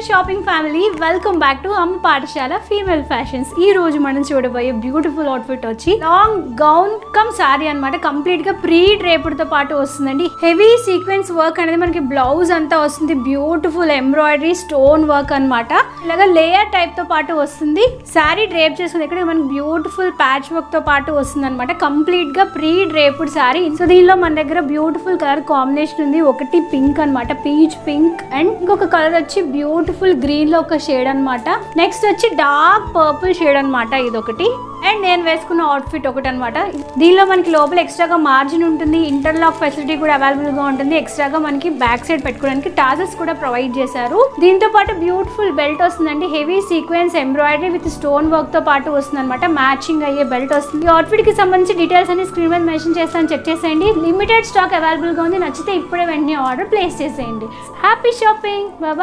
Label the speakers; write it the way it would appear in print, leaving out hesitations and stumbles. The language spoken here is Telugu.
Speaker 1: Shopping family, welcome back to అమ్మ పాఠశాల ఫీమేల్ ఫ్యాషన్స్. ఈ రోజు మనం చూడబోయే బ్యూటిఫుల్ అవుట్ఫిట్ వచ్చి లాంగ్ గౌన్ కమ్ సారీ అనమాట. కంప్లీట్ గా ప్రీ డ్రేపుడ్ తో పాటు వస్తుందండి. హెవీ సీక్వెన్స్ వర్క్ అనేది మనకి బ్లౌజ్ అంతా వస్తుంది. బ్యూటిఫుల్ ఎంబ్రాయిడరీ స్టోన్ వర్క్ అనమాట. ఇలాగా లేయర్ టైప్ తో పాటు వస్తుంది. సారీ డ్రేప్ చేసుకుని ఇక్కడ మనకి బ్యూటిఫుల్ ప్యాచ్ వర్క్ తో పాటు వస్తుంది అనమాట. కంప్లీట్ గా ప్రీ డ్రేపుడ్ సారీ. సో దీనిలో మన దగ్గర బ్యూటిఫుల్ కలర్ కాంబినేషన్ ఉంది. ఒకటి పింక్ అనమాట, పీచ్ పింక్, అండ్ ఇంకొక కలర్ వచ్చి బ్యూటిఫుల్ గ్రీన్ లో ఒక షేడ్ అనమాట. నెక్స్ట్ వచ్చి డార్క్ పర్పుల్ షేడ్ అనమాట. ఇది ఒకటి. అండ్ నేను వేసుకున్న అవుట్ఫిట్ ఒకటి అనమాట. దీనిలో మనకి లోపల ఎక్స్ట్రాగా మార్జిన్ ఉంటుంది. ఇంటర్లాక్ ఫెసిలిటీ కూడా అవైలబుల్ గా ఉంటుంది. ఎక్స్ట్రాగా మనకి బ్యాక్ సైడ్ పెట్టుకోవడానికి టాజెస్ కూడా ప్రొవైడ్ చేశారు. దీంతో పాటు బ్యూటిఫుల్ బెల్ట్ వస్తుందండి. Heavy sequence embroidery with stone work తో పాటు వస్తుంది అనమాట. మ్యాచింగ్ అయ్యే బెల్ట్ వస్తుంది. అవుట్ఫిట్ కి సంబంధించి డీటెయిల్స్ అన్ని స్క్రీన్ మీద మెన్షన్ చేస్తాను, చెక్ చేసేయండి. లిమిటెడ్ స్టాక్ అవైలబుల్ గా ఉంది. నచ్చితే ఇప్పుడే వెంటనే ఆర్డర్ ప్లేస్ చేసేయండి. Happy shopping. బాయ్.